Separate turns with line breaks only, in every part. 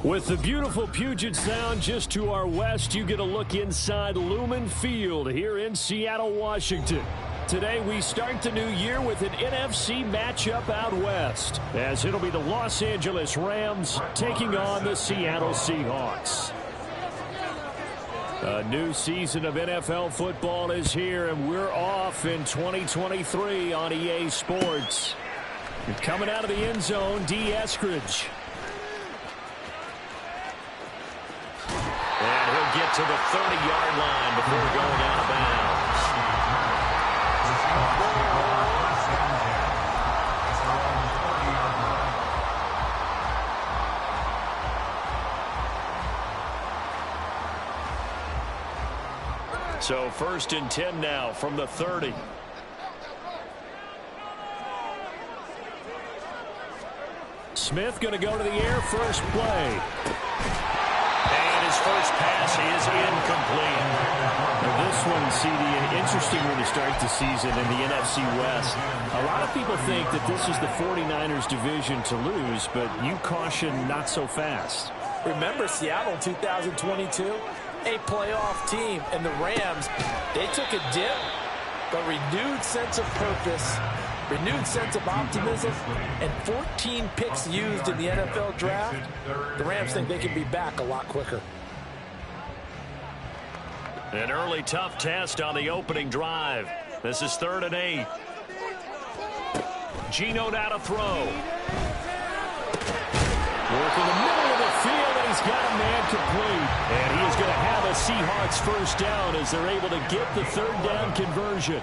With the beautiful Puget Sound just to our west, you get a look inside Lumen Field here in Seattle, Washington. Today we start the new year with an NFC matchup out west, as it'll be the Los Angeles Rams taking on the Seattle Seahawks. A new season of NFL football is here, and we're off in 2023 on EA Sports. Coming out of the end zone, D. Eskridge. And he'll get to the 30-yard line before going out of bounds. So 1st and 10 now from the 30. Smith going to go to the air, first play. And his first pass is incomplete. Now this one, CD, an interesting one to start the season in the NFC West. A lot of people think that this is the 49ers division to lose, but you caution not so fast.
Remember Seattle 2022? A playoff team, and the Rams, they took a dip, but renewed sense of purpose, renewed sense of optimism, and 14 picks used in the NFL draft. The Rams think they can be back a lot quicker.
An early tough test on the opening drive. This is 3rd and 8. Geno now to throw. Work in the middle of the field, and he's got a man complete. And he is going to have a Seahawks first down as they're able to get the 3rd down conversion.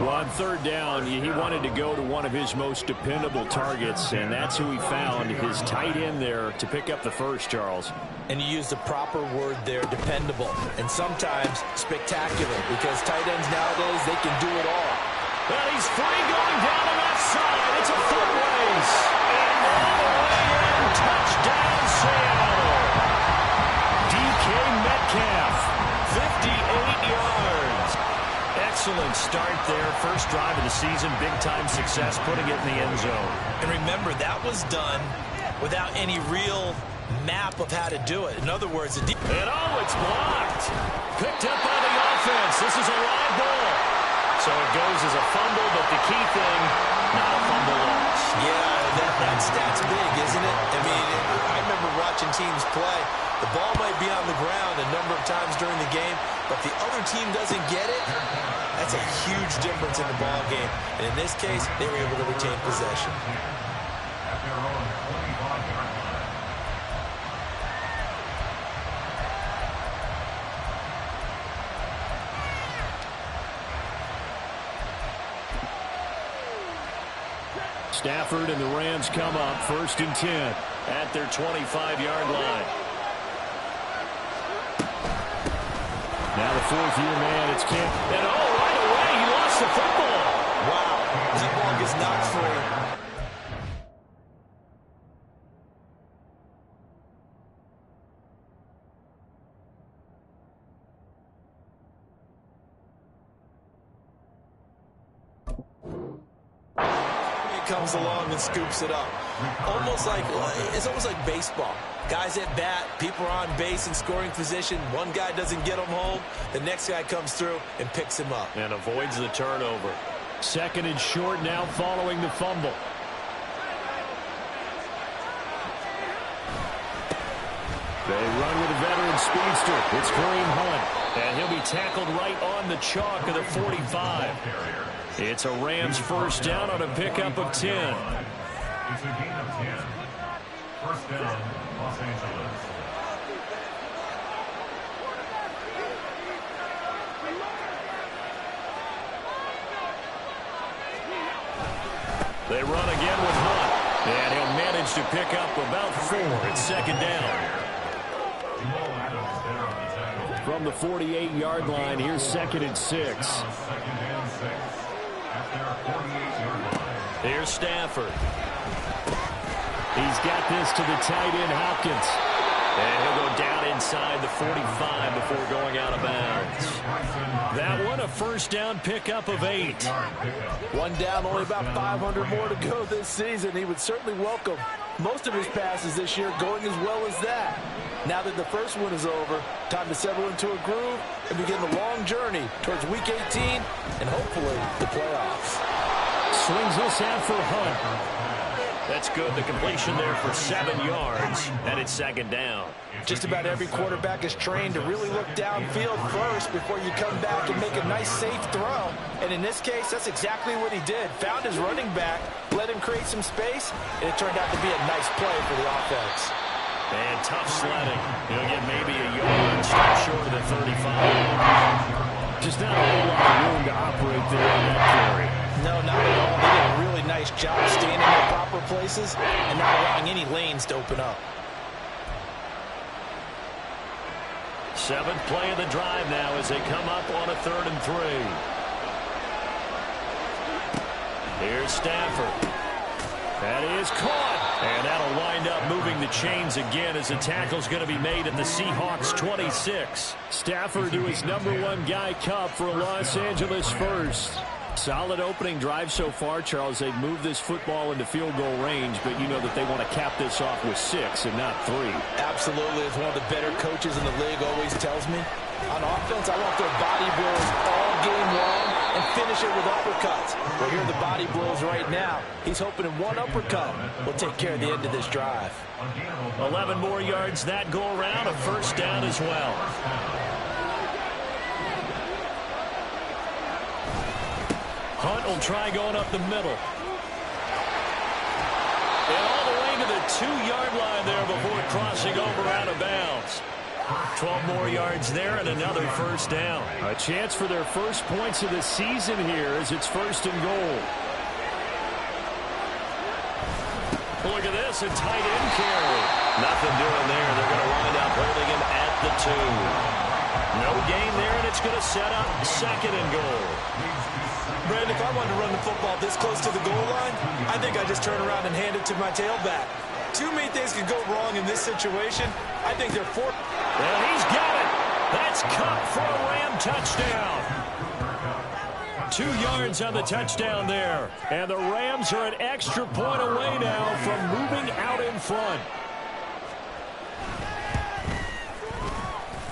Well, on 3rd down, he wanted to go to one of his most dependable targets, and that's who he found, his tight end there, to pick up the first, Charles.
And you used the proper word there, dependable, and sometimes spectacular, because tight ends nowadays, they can do it all.
Well, he's free going down the left side. It's a foot race. And all the way in, touchdown Seattle. DK Metcalf, 58 yards. Excellent start there. First drive of the season, big-time success, putting it in the end zone.
And remember, that was done without any real map of how to do it. In other words,
and it's blocked. Picked up by the offense. This is a live ball. So it goes as a fumble, but the key thing, not a fumble loss.
Yeah, that stat's big, isn't it? I mean, I remember watching teams play. The ball might be on the ground a number of times during the game, but if the other team doesn't get it, that's a huge difference in the ball game. And in this case, they were able to retain possession.
Stafford and the Rams come up 1st and 10 at their 25-yard line. Now the 4th-year man, it's Kemp. And right away, he lost the football.
Wow, that ball gets knocked free. Comes along and scoops it up. It's almost like baseball. Guys at bat, people are on base in scoring position. One guy doesn't get him home. The next guy comes through and picks him up.
And avoids the turnover. 2nd and short now following the fumble. They run with a veteran speedster. It's Kareem Hunt. And he'll be tackled right on the chalk of the 45. It's a Rams first down on a pickup of 10.
It's a gain of 10. First down, Los Angeles.
They run again with Hunt. And he'll manage to pick up about 4. It's 2nd down. From the 48-yard line, here's 2nd and 6. Here's Stafford. He's got this to the tight end, Hopkins. And he'll go down inside the 45 before going out of bounds. That one, a first down pickup of 8.
One down, only about 500 more to go this season. He would certainly welcome most of his passes this year going as well as that. Now that the first one is over, time to settle into a groove and begin the long journey towards Week 18 and hopefully the playoffs.
Swings this out for Hunt. That's good. The completion there for 7 yards, and it's second down.
Just about every quarterback is trained to really look downfield first before you come back and make a nice, safe throw. And in this case, that's exactly what he did. Found his running back, let him create some space, and it turned out to be a nice play for the offense.
And tough sledding. He'll get maybe a yard, stop short of the 35. Just not a whole lot of room to operate there on that carry.
No, not at all. They did a really nice job staying in their proper places and not allowing any lanes to open up.
7th play of the drive now as they come up on a 3rd and 3. Here's Stafford. That is caught. And that'll wind up moving the chains again as the tackle's going to be made at the Seahawks 26. Stafford to his #1 guy Cup for a Los Angeles first. Solid opening drive so far, Charles. They've moved this football into field goal range, but you know that they want to cap this off with 6 and not 3.
Absolutely. As one of the better coaches in the league always tells me, on offense, I want their body blows all game long and finish it with uppercuts. Well, here are the body blows right now. He's hoping in one uppercut will take care of the end of this drive.
11 more yards that go around, a first down as well. Hunt will try going up the middle. And all the way to the 2-yard line there before crossing over out of bounds. 12 more yards there and another first down. A chance for their first points of the season here as it's 1st and goal. Look at this, a tight end carry. Nothing doing there. They're going to wind up holding him at the 2. No gain there, and it's going to set up 2nd and goal.
Brandon, if I wanted to run the football this close to the goal line, I think I just turn around and hand it to my tailback. Too many things could go wrong in this situation. I think they're for.
Well, he's got it. That's caught for a Ram touchdown. 2 yards on the touchdown there. And the Rams are an extra point away now from moving out in front.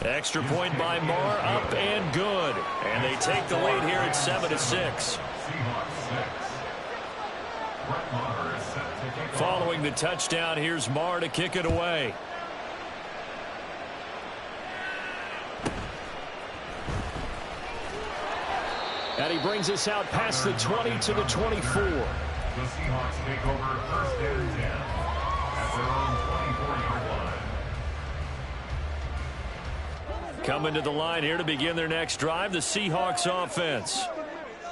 Extra point by Marr, up and good. And they take the lead here at 7-6. Following the touchdown, here's Marr to kick it away. And he brings us out past the 20 to the 24.
The Seahawks take over 1st and 10 at their own 24-yard line.
Coming to the line here to begin their next drive, the Seahawks offense.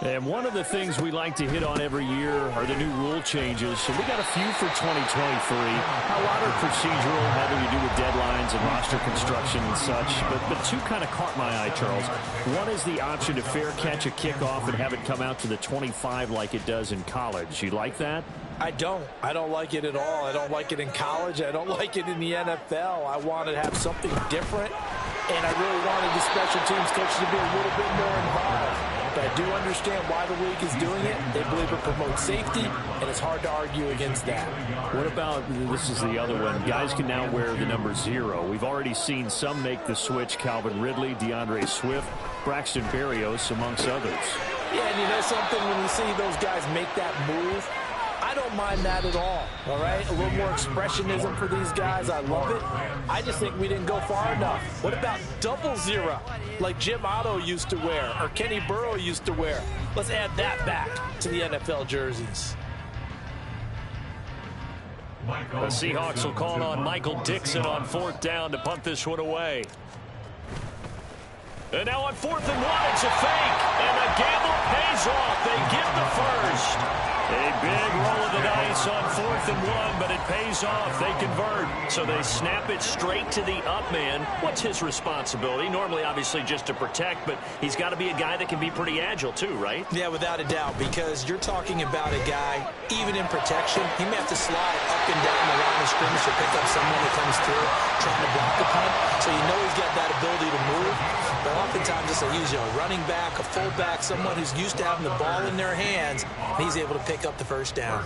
And one of the things we like to hit on every year are the new rule changes. So we got a few for 2023. A lot are procedural, having to do with deadlines and roster construction and such. But 2 kind of caught my eye, Charles. One is the option to fair catch a kickoff and have it come out to the 25 like it does in college. You like that?
I don't like it at all. I don't like it in college. I don't like it in the NFL. I want to have something different, and I really wanted the special teams coach to be a little bit more involved. But I do understand why the league is doing it. They believe it promotes safety, and it's hard to argue against that.
What about, this is the other one, guys can now wear the number 0. We've already seen some make the switch, Calvin Ridley, DeAndre Swift, Braxton Berrios, amongst others.
Yeah, and you know something, when you see those guys make that move, I don't mind that at all right? A little more expressionism for these guys. I love it. I just think we didn't go far enough. What about 00 like Jim Otto used to wear or Kenny Burrow used to wear? Let's add that back to the NFL jerseys.
The Seahawks will call on Michael Dixon on 4th down to punt this one away. And now on 4th and 1, it's a fake. And the gamble pays off. They get the first. A big roll of the dice on 4th and 1, but it pays off. They convert. So they snap it straight to the up man. What's his responsibility? Normally, obviously, just to protect, but he's got to be a guy that can be pretty agile too, right?
Yeah, without a doubt, because you're talking about a guy, even in protection, he may have to slide up and down the line of scrimmage to pick up someone that comes through trying to block the punt. So you know he's got that ability to move. But oftentimes, it's usually a running back, a fullback, someone who's used to having the ball in their hands, and he's able to pick up the first down.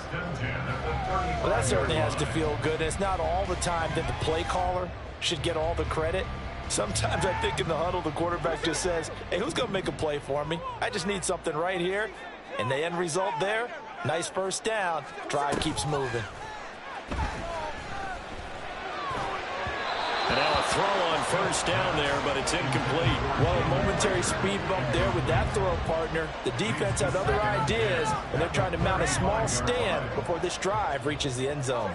Well, that certainly has to feel good. And it's not all the time that the play caller should get all the credit. Sometimes I think in the huddle, the quarterback just says, hey, who's going to make a play for me? I just need something right here. And the end result there, nice first down. Drive keeps moving.
And now a throw on first down there, but it's incomplete.
Well, a momentary speed bump there with that throw, partner. The defense had other ideas, and they're trying to mount a small stand before this drive reaches the end zone.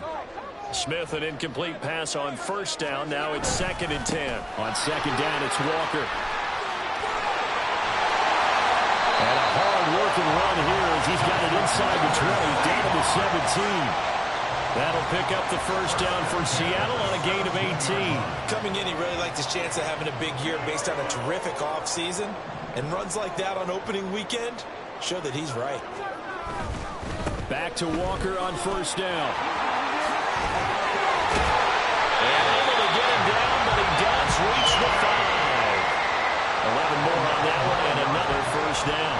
Smith, an incomplete pass on first down. Now it's 2nd and 10. On second down, it's Walker. And a hard-working run here as he's got it inside the 20, down to the 17. That'll pick up the first down for Seattle on a gain of 18.
Coming in, he really liked his chance of having a big year based on a terrific offseason. And runs like that on opening weekend show that he's right.
Back to Walker on first down. And able to get him down, but he does reach the 5. 11 more on that one, and another first down.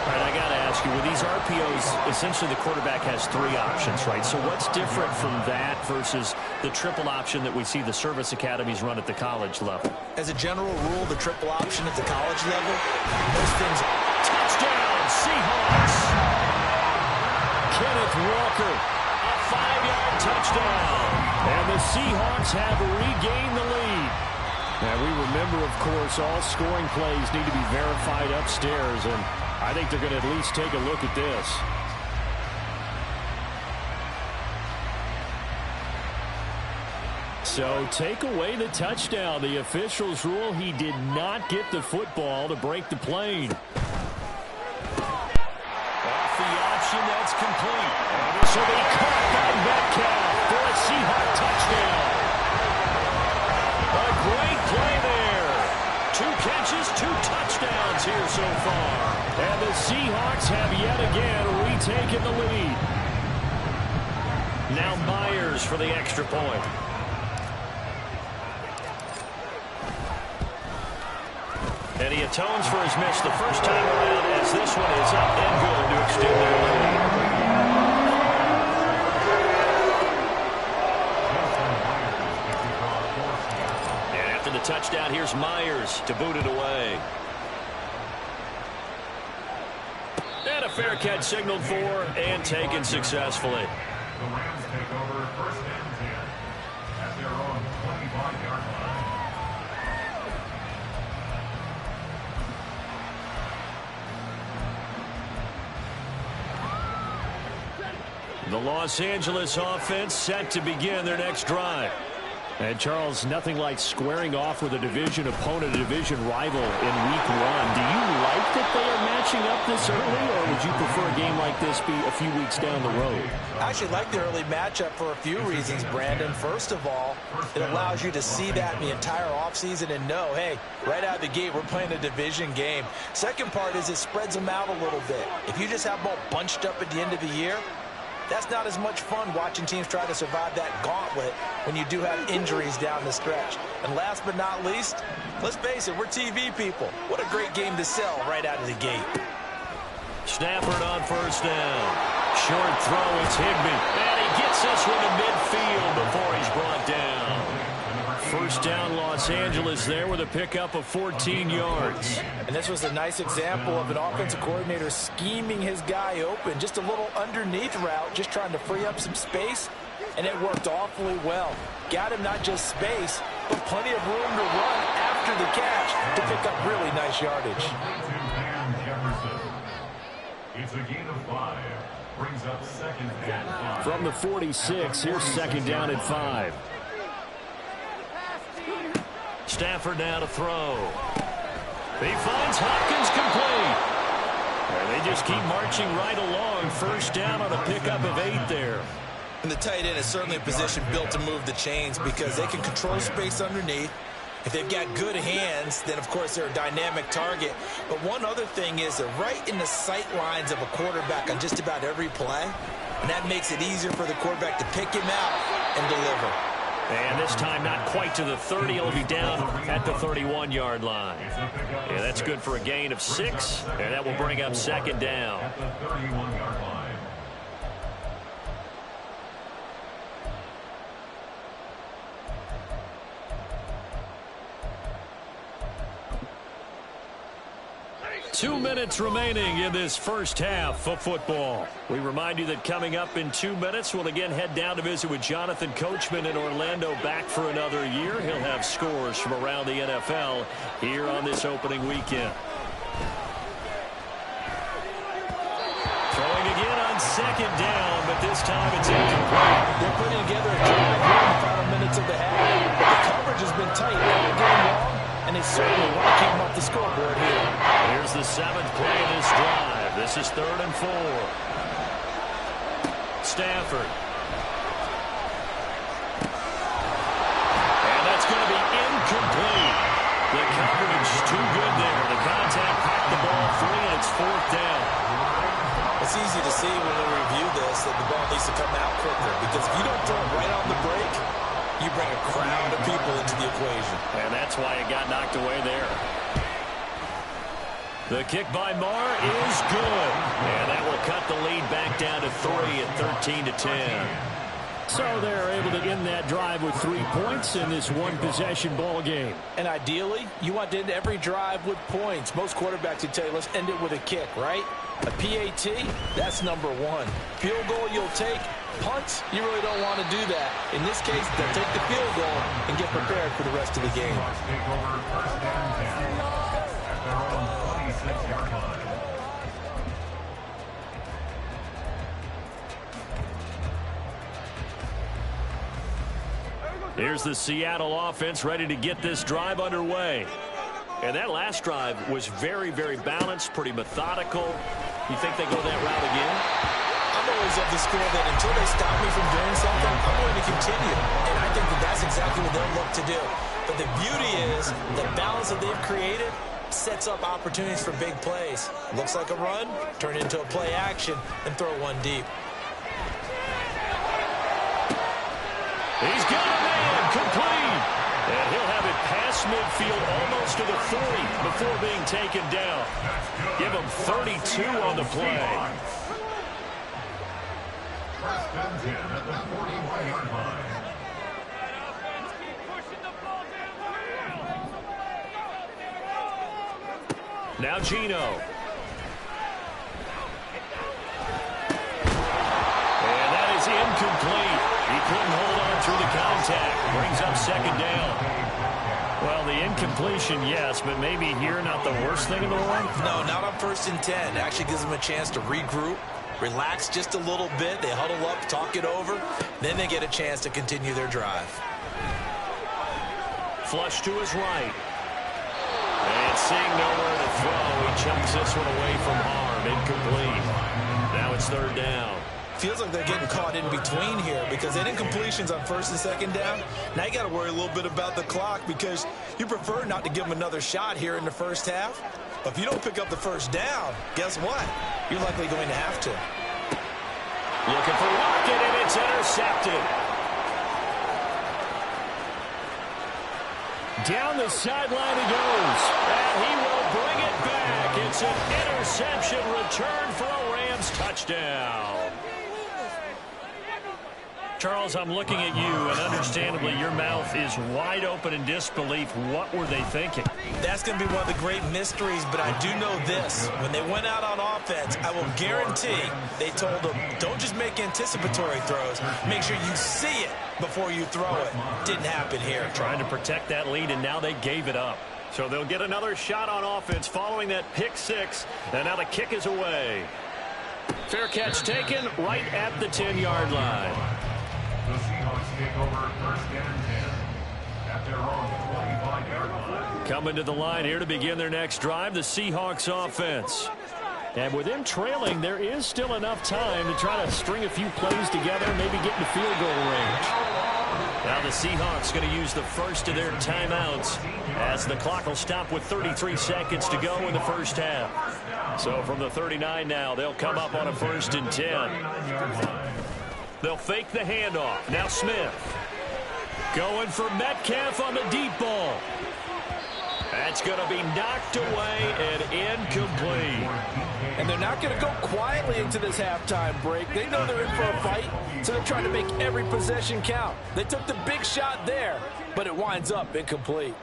All right, I got to ask you, with these RPOs, essentially the quarterback has 3 options, right? So what's different from that versus the triple option that we see the service academies run at the college level?
As a general rule, the triple option at the college level, most things...
Touchdown, Seahawks! Kenneth Walker, a 5-yard touchdown. And the Seahawks have regained the lead. Now, we remember, of course, all scoring plays need to be verified upstairs, and I think they're going to at least take a look at this. So take away the touchdown. The officials rule he did not get the football to break the plane. Off the option, that's complete. And this will be caught by Metcalf for a Seahawk touchdown. A great play there. 2 catches, 2 touchdowns here so far. And the Seahawks have yet again retaken the lead. Now Myers for the extra point. And he atones for his miss the first time around as this one is up and good to extend their lead. And after the touchdown, here's Myers to boot it away. And a fair catch signaled for and taken successfully.
The Rams take over 1st and 10 at their own 25-yard line.
The Los Angeles offense set to begin their next drive. And, Charles, nothing like squaring off with a division opponent, a division rival in week 1. Do you like that they are matching up this early, or would you prefer a game like this be a few weeks down the road?
I actually like the early matchup for a few reasons, Brandon. First of all, it allows you to see that in the entire offseason and know, hey, right out of the gate, we're playing a division game. Second part is it spreads them out a little bit. If you just have them all bunched up at the end of the year, that's not as much fun watching teams try to survive that gauntlet when you do have injuries down the stretch. And last but not least, let's face it, we're TV people. What a great game to sell right out of the gate.
Stafford on first down. Short throw, it's Higbee. And he gets this one to midfield before he's brought down. First down, Los Angeles there with a pickup of 14 yards.
And this was a nice example of an offensive coordinator scheming his guy open. Just a little underneath route, just trying to free up some space. And it worked awfully well. Got him not just space, but plenty of room to run after the catch to pick up really nice yardage.
It's a gain of 5. Brings up 2nd and 5.
From the 46, here's 2nd down at 5. Stafford now to throw. He finds Hopkins complete. And they just keep marching right along. First down on a pickup of 8 there.
And the tight end is certainly a position built to move the chains because they can control space underneath. If they've got good hands, then, of course, they're a dynamic target. But one other thing is they're right in the sight lines of a quarterback on just about every play. And that makes it easier for the quarterback to pick him out and deliver.
And this time not quite to the 30. He'll be down at the 31-yard line. Yeah, that's good for a gain of 6. And that will bring up 2nd down.
At the 31-yard line.
2 minutes remaining in this first half of football. We remind you that coming up in 2 minutes, we'll again head down to visit with Jonathan Coachman in Orlando, back for another year. He'll have scores from around the NFL here on this opening weekend. Throwing again on second down, but this time it's incomplete.
They're putting together a drive here in the final minutes of the half. The coverage has been tight all game long, and they certainly want to keep them off the scoreboard here.
Here's the 7th play of this drive. This is 3rd and 4. Stafford. And that's going to be incomplete. The coverage too good there. The contact packed the ball free, and it's 4th down.
It's easy to see when we review this that the ball needs to come out quicker, because if you don't throw it right on the break, you bring a crowd of people into the equation.
And that's why it got knocked away there. The kick by Marr is good. And that will cut the lead back down to 3 at 13-10. So they're able to end that drive with 3 points in this one-possession ball game.
And ideally, you want to end every drive with points. Most quarterbacks would tell you, let's end it with a kick, right? A PAT, that's number 1. Field goal you'll take. Punts, you really don't want to do that. In this case, they'll take the field goal and get prepared for the rest of the game.
Here's the Seattle offense ready to get this drive underway. And that last drive was very, very balanced, pretty methodical. You think they go that route again?
I'm always of the school that until they stop me from doing something, I'm going to continue. And I think that that's exactly what they'll look to do. But the beauty is the balance that they've created sets up opportunities for big plays. Looks like a run, turn into a play action, and throw one deep.
He's got a man, complete. And he'll have it past midfield almost to the 40 before being taken down. Give him 32 on the play.
First and 10 at the 41-yard line.
Now Gino. And that is incomplete. He couldn't hold on through the contact. Brings up second down. Well, the incompletion, yes, but maybe here not the worst thing in the world?
No, not on 1st and 10. Actually gives them a chance to regroup, relax just a little bit. They huddle up, talk it over. Then they get a chance to continue their drive.
Flush to his right. And seeing nowhere to throw, he chunks this one away from harm. Incomplete. Now it's 3rd down.
Feels like they're getting caught in between here because they did incompletions on 1st and 2nd down. Now you got to worry a little bit about the clock because you prefer not to give them another shot here in the first half. But if you don't pick up the 1st down, guess what? You're likely going to have to.
Looking for Lockett, and it's intercepted. Down the sideline he goes. And he will bring it back. It's an interception return for a Rams touchdown. Charles, I'm looking at you, and understandably your mouth is wide open in disbelief. What were they thinking?
That's going to be one of the great mysteries, but I do know this. When they went out on offense, I will guarantee they told them, don't just make anticipatory throws. Make sure you see it before you throw it. Didn't happen here.
Trying to protect that lead, and now they gave it up. So they'll get another shot on offense following that pick 6, and now the kick is away. Fair catch taken right at the 10-yard line.
The Seahawks take over 1st and 10 at their own 25-yard line.
Coming to the line here to begin their next drive, the Seahawks offense. And with them trailing, there is still enough time to try to string a few plays together, maybe get into field goal range. Now the Seahawks going to use the first of their timeouts as the clock will stop with 33 seconds to go in the first half. So from the 39 now, they'll come up on a 1st and 10. They'll fake the handoff. Now Smith. Going for Metcalf on the deep ball. That's going to be knocked away and incomplete.
And they're not going to go quietly into this halftime break. They know they're in for a fight, so they're trying to make every possession count. They took the big shot there, but it winds up incomplete.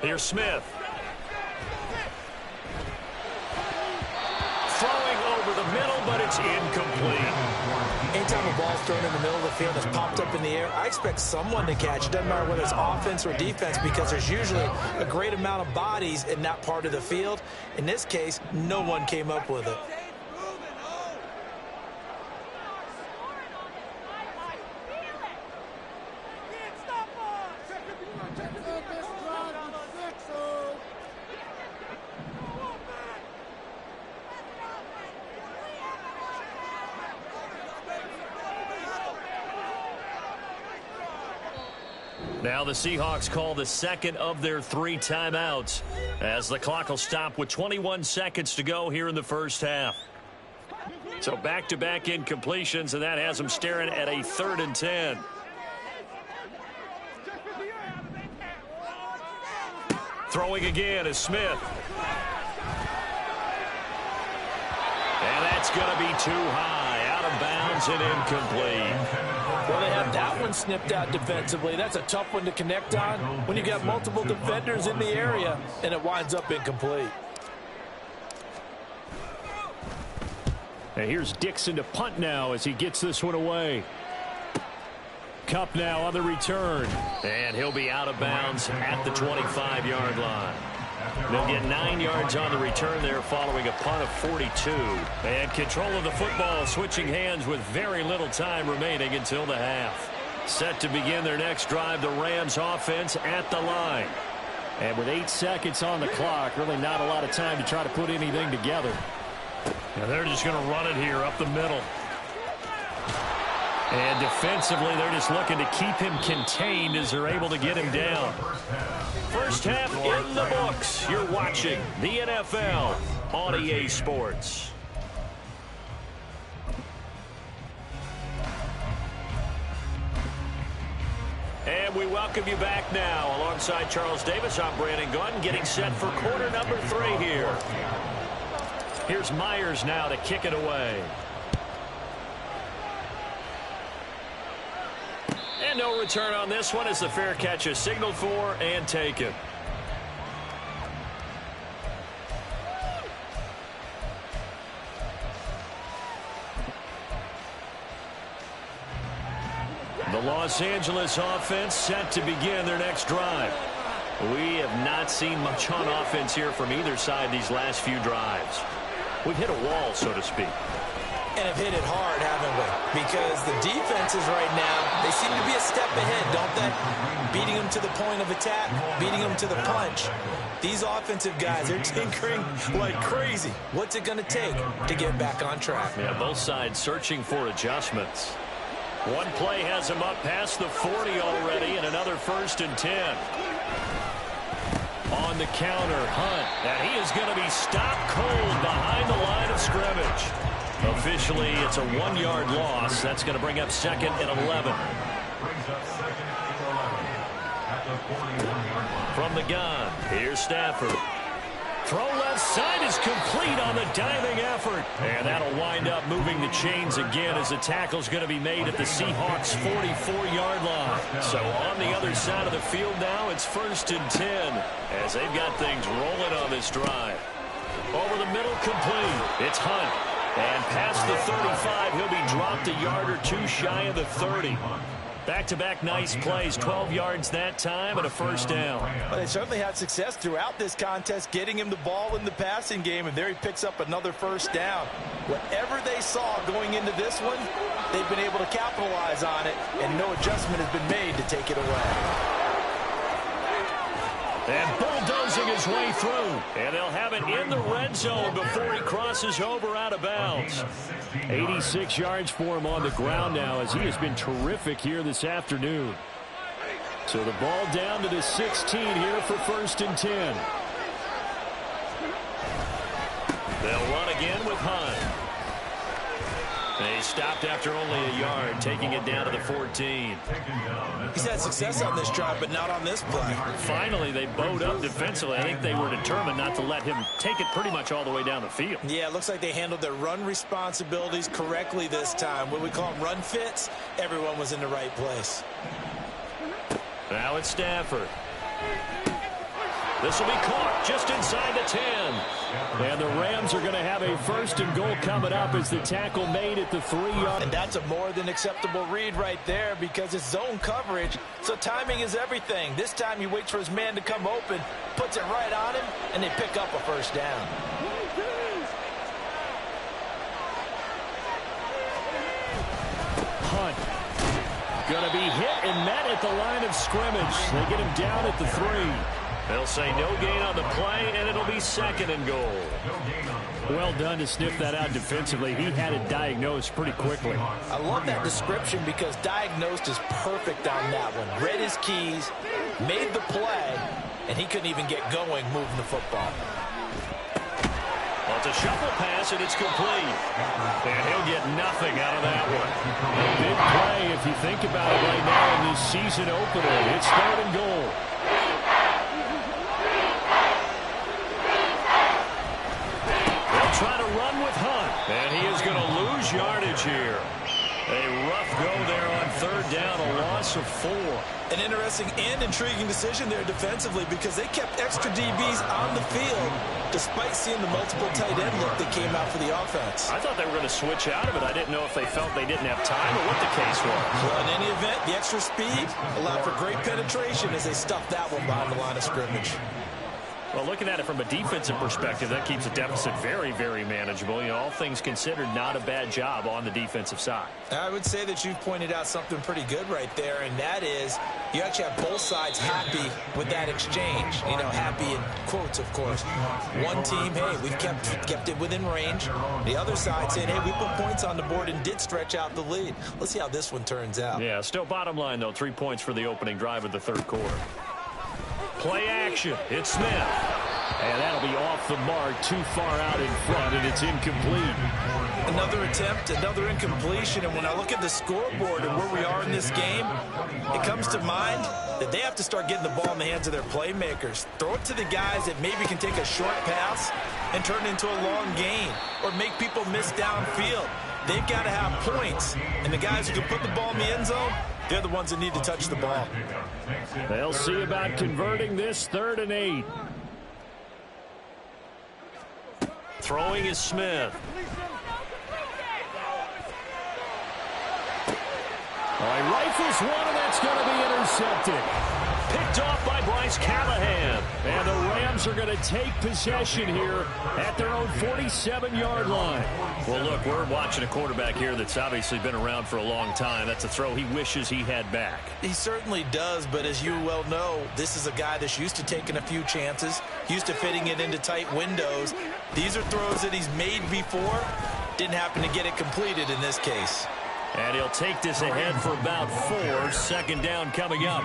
Here's Smith. middle, but it's incomplete.
Anytime a ball's thrown in the middle of the field that's popped up in the air, I expect someone to catch it. Doesn't matter whether it's offense or defense, because there's usually a great amount of bodies in that part of the field. In this case, no one came up with it.
Now the Seahawks call the second of their 3 timeouts as the clock will stop with 21 seconds to go here in the first half. So back-to-back incompletions, and that has them staring at a 3rd and 10. Throwing again is Smith. And that's going to be too high, out of bounds and incomplete.
Well, they have that one snipped out defensively. That's a tough one to connect on when you got multiple defenders in the area, and it winds up incomplete.
And here's Dixon to punt now as he gets this one away. Cup now on the return. And he'll be out of bounds at the 25-yard line. They'll get 9 yards on the return there following a punt of 42. And control of the football switching hands with very little time remaining until the half. Set to begin their next drive, the Rams offense at the line. And with 8 seconds on the clock, really not a lot of time to try to put anything together. And they're just going to run it here up the middle. And defensively, they're just looking to keep him contained as they're able to get him down. First half in the books. You're watching the NFL on EA Sports. And we welcome you back now. Alongside Charles Davis, I'm Brandon Gunn, getting set for quarter number 3 here. Here's Myers now to kick it away. And no return on this one as the fair catch is signaled for and taken. The Los Angeles offense set to begin their next drive. We have not seen much on offense here from either side these last few drives. We've hit a wall, so to speak.
And have hit it hard, haven't we? Because the defenses right now, they seem to be a step ahead, don't they? Beating them to the point of attack, beating them to the punch. These offensive guys, they're tinkering like crazy. What's it going to take to get back on track?
Yeah, both sides searching for adjustments. One play has him up past the 40 already, and another 1st and 10. On the counter, Hunt, and he is going to be stopped cold behind the line of scrimmage. Officially, it's a 1-yard loss. That's going to bring up 2nd and 11. From the gun, here's Stafford. Throw left side is complete on the diving effort. And that'll wind up moving the chains again as the tackle's going to be made at the Seahawks' 44-yard line. So on the other side of the field now, it's 1st and 10 as they've got things rolling on this drive. Over the middle, complete. It's Hunt. And past the 35, he'll be dropped a yard or 2 shy of the 30. Back-to-back nice plays, 12 yards that time and a 1st down.
Well, they certainly had success throughout this contest, getting him the ball in the passing game, and there he picks up another 1st down. Whatever they saw going into this one, they've been able to capitalize on it, and no adjustment has been made to take it away.
And bulldozing his way through. And they'll have it in the red zone before he crosses over out of bounds. 86 yards for him on the ground now as he has been terrific here this afternoon. So the ball down to the 16 here for 1st and 10. They'll run again with Hunt. They stopped after only a yard, taking it down to the 14.
He's had success on this drive, but not on this play.
Finally, they bowed up defensively. I think they were determined not to let him take it pretty much all the way down the field.
Yeah, it looks like they handled their run responsibilities correctly this time. What we call them run fits, everyone was in the right place.
Now it's Stafford. This will be caught just inside the 10. And the Rams are going to have a 1st and goal coming up as the tackle made at the 3-yard.
And that's a more than acceptable read right there because it's zone coverage, so timing is everything. This time he waits for his man to come open, puts it right on him, and they pick up a 1st down.
Hunt. Going to be hit and met at the line of scrimmage. They get him down at the 3. They'll say no gain on the play, and it'll be 2nd and goal. Well done to sniff that out defensively. He had it diagnosed pretty quickly.
I love that description because diagnosed is perfect on that one. Read his keys, made the play, and he couldn't even get going moving the football.
Well, it's a shuffle pass, and it's complete. And he'll get nothing out of that one. A big play if you think about it right now in this season opener. It's 3rd and goal. They'll try to run with Hunt. And he is going to lose yardage here. A rough go there on 3rd down, a loss of 4.
An interesting and intriguing decision there defensively because they kept extra DBs on the field despite seeing the multiple tight end look that came out for the offense.
I thought they were going to switch out of it. I didn't know if they felt they didn't have time or what the case was.
Well, in any event, the extra speed allowed for great penetration as they stuffed that one behind the line of scrimmage.
Well, looking at it from a defensive perspective, that keeps the deficit very, very manageable. You know, all things considered, not a bad job on the defensive side. I
would say that you've pointed out something pretty good right there, and that is you actually have both sides happy with that exchange. You know, happy in quotes, of course. One team, hey, we've kept it within range. The other side saying, hey, we put points on the board and did stretch out the lead. Let's see how this one turns out.
Yeah, still bottom line, though, 3 points for the opening drive of the 3rd quarter. Play action. It's Smith. And that'll be off the mark, too far out in front, and it's incomplete.
Another attempt, another incompletion, and when I look at the scoreboard and where we are in this game, it comes to mind that they have to start getting the ball in the hands of their playmakers. Throw it to the guys that maybe can take a short pass and turn it into a long gain or make people miss downfield. They've got to have points, and the guys who can put the ball in the end zone, they're the ones that need to touch the ball.
They'll see about converting this 3rd and 8. Throwing is Smith. All right, rifles one, and that's going to be intercepted. Picked off by Bryce Callahan. And the Rams are going to take possession here at their own 47-yard line. Well, look, we're watching a quarterback here that's obviously been around for a long time. That's a throw he wishes he had back.
He certainly does, but as you well know, this is a guy that's used to taking a few chances, used to fitting it into tight windows. These are throws that he's made before. Didn't happen to get it completed in this case.
And he'll take this ahead for about 4. 2nd down coming up.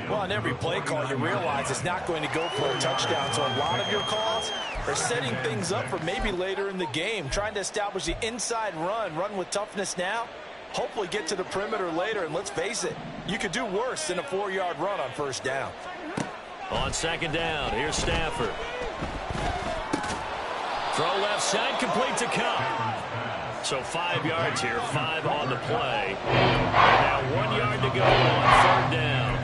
Well, on every play call, you realize it's not going to go for a touchdown. So a lot of your calls are setting things up for maybe later in the game, trying to establish the inside run with toughness now, hopefully get to the perimeter later. And let's face it, you could do worse than a 4-yard run on 1st down.
On 2nd down, here's Stafford. Throw left side, complete to Cup. So 5 yards here, 5 on the play. And now 1 yard to go on 3rd down.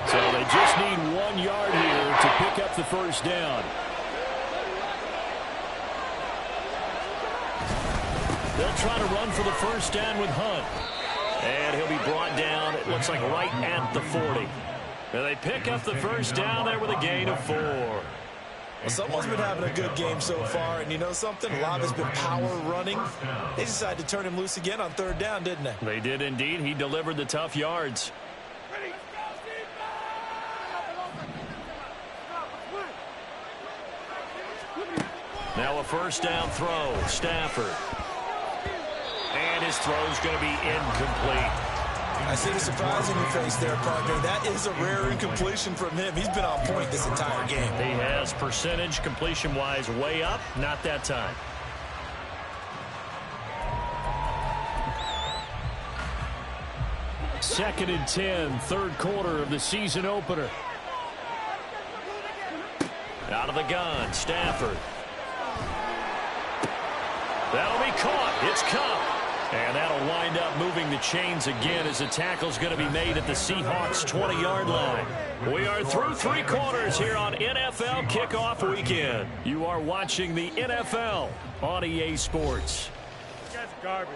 So they just need 1 yard here to pick up the 1st down. They'll try to run for the 1st down with Hunt. And he'll be brought down, it looks like right at the 40. And they pick up the 1st down there with a gain of 4.
Well, someone's been having a good game so far, and you know something? A lot has been power running. They decided to turn him loose again on 3rd down, didn't they?
They did indeed. He delivered the tough yards. Now a 1st down throw. Stafford. And his throw's going to be incomplete.
I see the surprise in your face there, partner. That is a rare incompletion from him. He's been on point this entire game.
He has percentage completion-wise way up. Not that time. Second and 10, 3rd quarter of the season opener. Out of the gun, Stafford. That'll be caught. It's Cup. And that'll wind up moving the chains again as the tackle's going to be made at the Seahawks 20-yard line. We are through 3 quarters here on NFL Kickoff Weekend. You are watching the NFL on EA Sports.
That's garbage.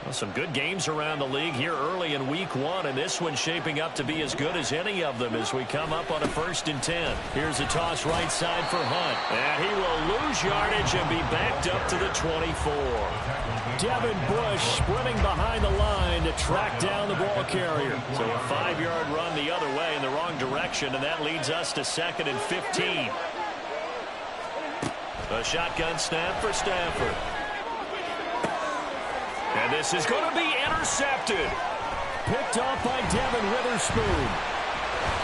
Well, some good games around the league here early in week 1, and this one's shaping up to be as good as any of them as we come up on a 1st and 10. Here's a toss right side for Hunt. And he will lose yardage and be backed up to the 24. Devin Bush sprinting behind the line to track down the ball carrier. So a 5-yard run the other way in the wrong direction, and that leads us to 2nd and 15. A shotgun snap for Stafford. And this is going to be intercepted. Picked off by Devin Witherspoon.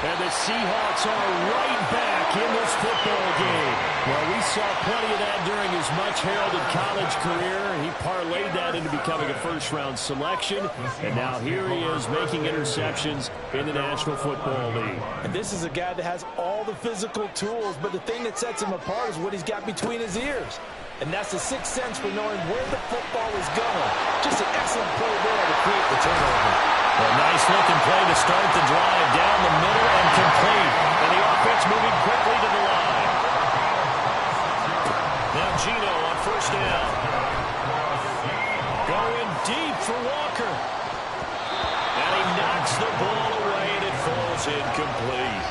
And the Seahawks are right back in this football game. Well, we saw plenty of that during his much-heralded college career. He parlayed that into becoming a first-round selection. And now here he is making interceptions in the National Football League.
And this is a guy that has all the physical tools, but the thing that sets him apart is what he's got between his ears. And that's the sixth sense for knowing where the football is going. Just an excellent play there to create the turnover.
A nice-looking play to start the drive down the middle and complete. And the offense moving quickly to the line. Now Gino on 1st down. Going deep for Walker. And he knocks the ball away, and it falls incomplete.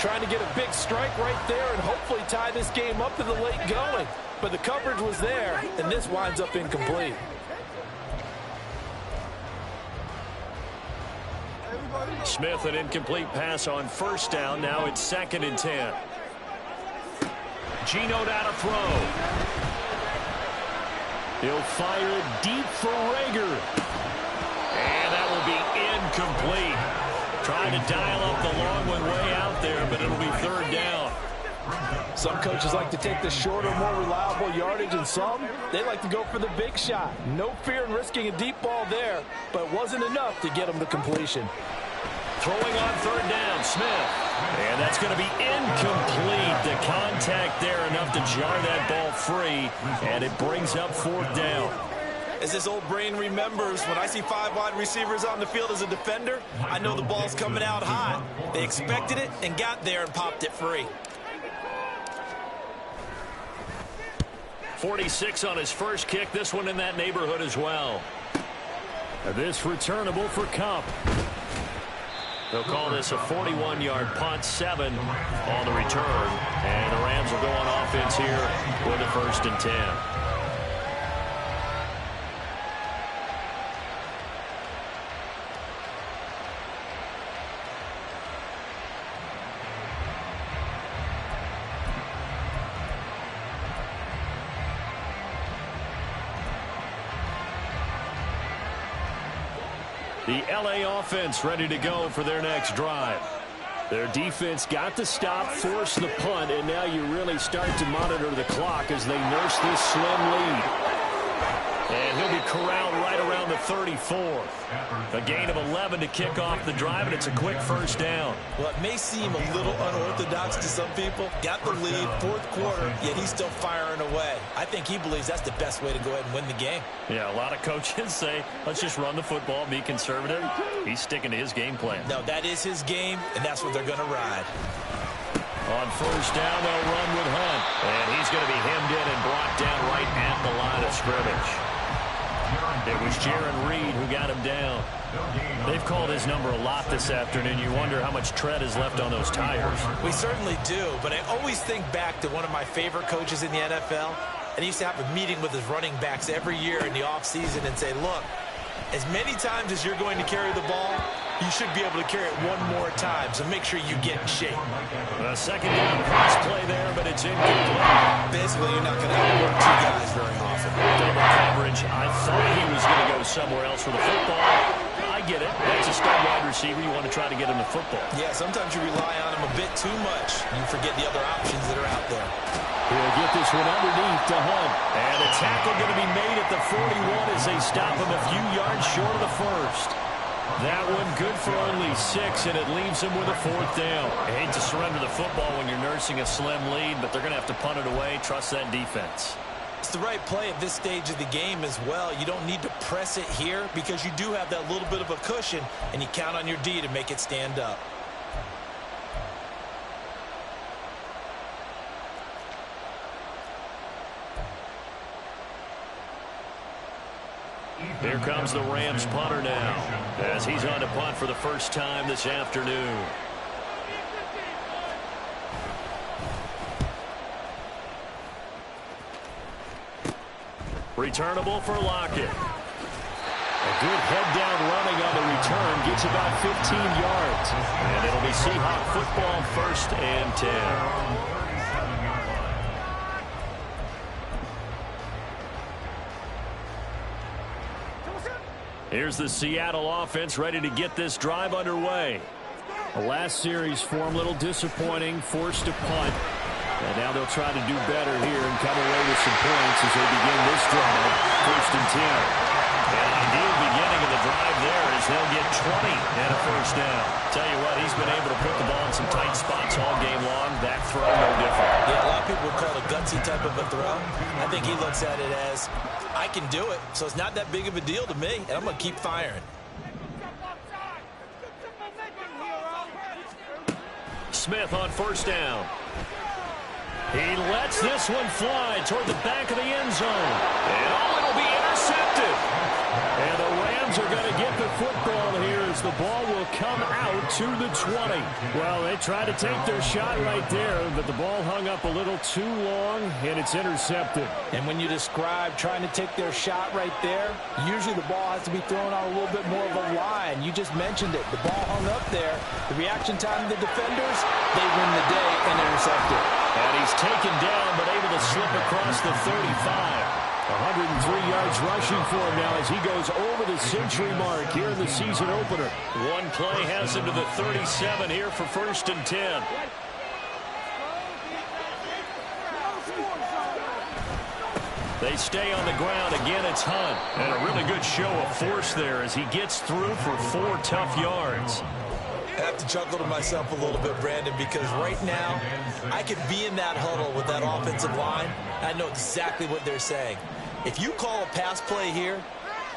Trying to get a big strike right there and hopefully tie this game up in the late going. But the coverage was there, and this winds up incomplete.
Smith, an incomplete pass on 1st down. Now it's 2nd and 10. Gino down to throw. He'll fire deep for Rager. And that will be incomplete. Trying to dial up the long one way out there, but it'll be 3rd down.
Some coaches like to take the shorter, more reliable yardage, and some, they like to go for the big shot. No fear in risking a deep ball there, but it wasn't enough to get them to completion.
Throwing on 3rd down, Smith. And that's going to be incomplete. The contact there enough to jar that ball free, and it brings up 4th down.
As this old brain remembers, when I see 5 wide receivers on the field as a defender, I know the ball's coming out hot. They expected it and got there and popped it free.
46 on his first kick. This one in that neighborhood as well. This returnable for Cup. They'll call this a 41-yard punt, 7 on the return. And the Rams will go on offense here with a 1st and 10. The LA offense ready to go for their next drive. Their defense got the stop, forced the punt, and now you really start to monitor the clock as they nurse this slim lead. And he'll be corralled right around the 34. A gain of 11 to kick off the drive, and it's a quick 1st down.
Well, it may seem a little unorthodox to some people. Got the lead, 4th quarter, yet he's still firing away. I think he believes that's the best way to go ahead and win the game.
Yeah, a lot of coaches say, let's just run the football, be conservative. He's sticking to his game plan.
No, that is his game, and that's what they're going to ride.
On 1st down, they'll run with Hunt. And he's going to be hemmed in and brought down right at the line of scrimmage. It was Jaron Reed who got him down. They've called his number a lot this afternoon. You wonder how much tread is left on those tires.
We certainly do, but I always think back to one of my favorite coaches in the NFL. And he used to have a meeting with his running backs every year in the offseason and say, look, as many times as you're going to carry the ball, you should be able to carry it one more time, so make sure you get in shape.
A 2nd down pass play there, but it's incomplete.
Basically, you're not going to have to work 2 guys very often.
Double coverage. I thought he was going to go somewhere else for the football. I get it. That's a stud wide receiver. You want to try to get him the football.
Yeah, sometimes you rely on him a bit too much. You forget the other options that are out there.
He'll get this one underneath to Hunt. And a tackle going to be made at the 41 as they stop him a few yards short of the 1st. That one good for only 6, and it leaves him with a 4th down. I hate to surrender the football when you're nursing a slim lead, but they're going to have to punt it away. Trust that defense.
the right play at this stage of the game as well. You don't need to press it here because you do have that little bit of a cushion, and you count on your D to make it stand up.
Here comes the Rams punter now as he's on to punt for the first time this afternoon. Returnable for Lockett. A good head-down running on the return gets about 15 yards. And it'll be Seahawk football, 1st and 10. Here's the Seattle offense ready to get this drive underway. The last series form a little disappointing, forced to punt. And now they'll try to do better here and come away with some points as they begin this drive, 1st and 10. And an ideal beginning of the drive there as they'll get 20 and a first down. Tell you what, he's been able to put the ball in some tight spots all game long. That throw, no different.
Yeah, a lot of people would call it a gutsy type of a throw. I think he looks at it as, I can do it, so it's not that big of a deal to me, and I'm going to keep firing.
Smith on 1st down. He lets this one fly toward the back of the end zone. And it'll be intercepted. And the Rams are going to get the football here as the ball will come out to the 20. Well, they tried to take their shot right there, but the ball hung up a little too long, and it's intercepted.
And when you describe trying to take their shot right there, usually the ball has to be thrown on a little bit more of a line. You just mentioned it. The ball hung up there. The reaction time of the defenders, they win the day and intercept it.
And he's taken down, but able to slip across the 35. 103 yards rushing for him now as he goes over the century mark here in the season opener. One play has him to the 37 here for 1st and 10. They stay on the ground. Again, it's Hunt. And a really good show of force there as he gets through for 4 tough yards.
I have to chuckle to myself a little bit, Brandon, because right now I could be in that huddle with that offensive line. I know exactly what they're saying. If you call a pass play here,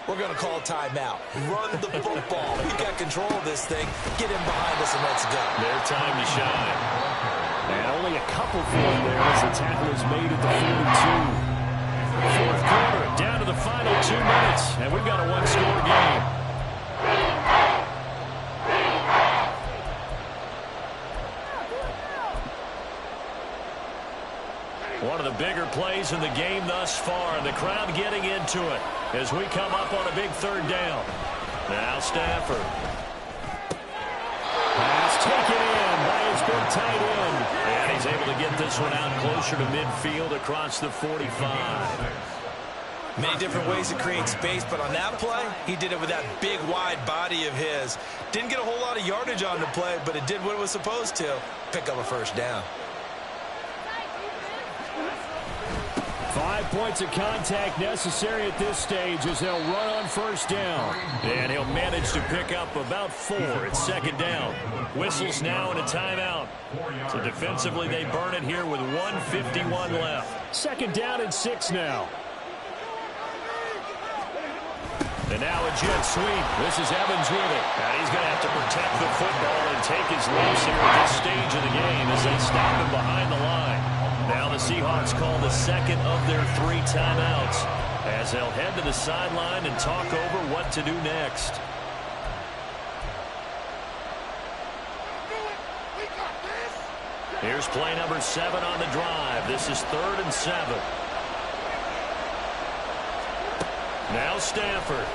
we're going to call a timeout. Run the football. We've got control of this thing. Get in behind us and let's go.
Their time to shine. And only a couple for him there as the tackle is made at the 42. 4th quarter, down to the final 2 minutes, and we've got a one-score game. One of the bigger plays in the game thus far. The crowd getting into it as we come up on a big 3rd down. Now Stafford. Pass taken in by his big tight end. And he's able to get this one out closer to midfield across the 45.
Many different ways to create space, but on that play, he did it with that big, wide body of his. Didn't get a whole lot of yardage on the play, but it did what it was supposed to. Pick up a first down.
5 points of contact necessary at this stage as they'll run on 1st down. And he'll manage to pick up about 4 at 2nd down. Whistles now and a timeout. So defensively they burn it here with 1:51 left. 2nd down and 6 now. And now a jet sweep. This is Evans with it. And he's going to have to protect the football and take his lumps here at this stage of the game as they stop him behind the line. Now the Seahawks call the 2nd of their 3 timeouts as they'll head to the sideline and talk over what to do next. Here's play number 7 on the drive. This is 3rd and 7. Now Stafford.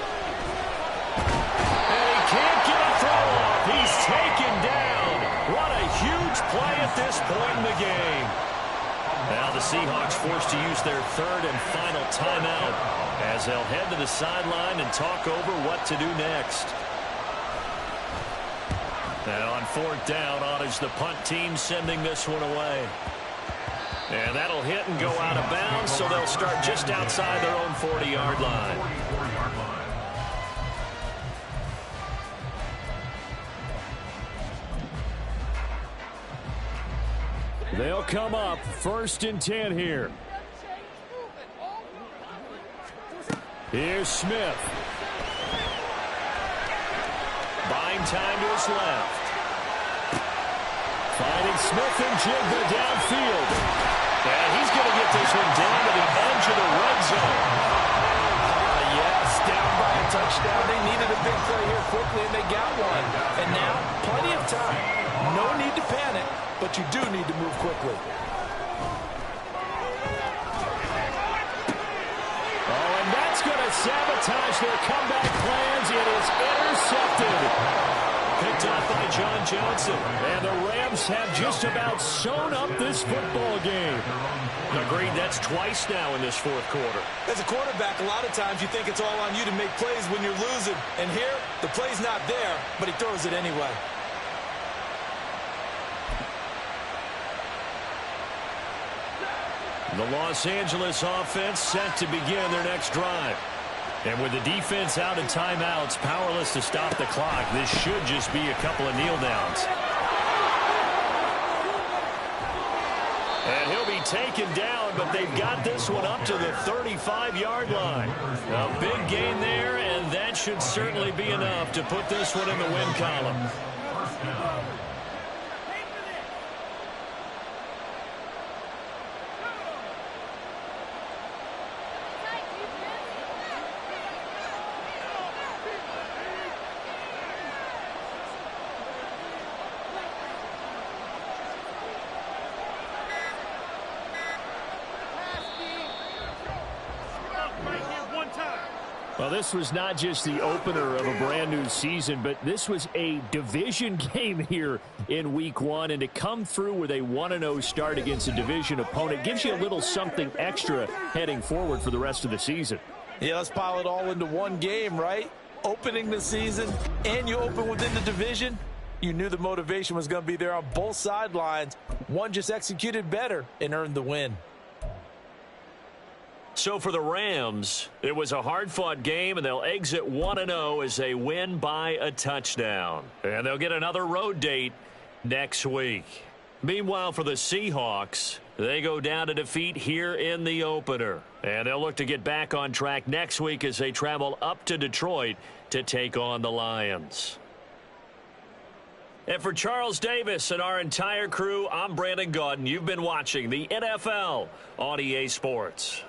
And he can't get a throw off. He's taken down. What a huge play at this point in the game. Now the Seahawks forced to use their 3rd and final timeout as they'll head to the sideline and talk over what to do next. Now on 4th down, on is the punt team sending this one away. And that'll hit and go out of bounds, so they'll start just outside their own 40-yard line. They'll come up 1st and 10 here. Here's Smith. Buying time to his left. Finding Smith and Jigba downfield. And he's going to get this one down to the edge of the red zone.
Yes, down by a touchdown. They needed a big play here quickly, and they got one. And now, plenty of time. No need to panic, but you do need to move quickly.
Oh, and that's going to sabotage their comeback plans. It is intercepted. Picked off by John Johnson. And the Rams have just about sewn up this football game. Agreed, that's twice now in this fourth quarter.
As a quarterback, a lot of times you think it's all on you to make plays when you're losing. And here, the play's not there, but he throws it anyway.
The Los Angeles offense set to begin their next drive. And with the defense out in timeouts, powerless to stop the clock, this should just be a couple of kneel downs. And he'll be taken down, but they've got this one up to the 35-yard line. A big gain there, and that should certainly be enough to put this one in the win column. Well, this was not just the opener of a brand new season, but this was a division game here in week one. And to come through with a 1-0 start against a division opponent gives you a little something extra heading forward for the rest of the season.
Yeah, let's pile it all into one game, right? Opening the season, and you open within the division. You knew the motivation was going to be there on both sidelines. One just executed better and earned the win.
So for the Rams, it was a hard-fought game, and they'll exit 1-0 as they win by a touchdown. And they'll get another road date next week. Meanwhile, for the Seahawks, they go down to defeat here in the opener. And they'll look to get back on track next week as they travel up to Detroit to take on the Lions. And for Charles Davis and our entire crew, I'm Brandon Gaudin. You've been watching the NFL on EA Sports.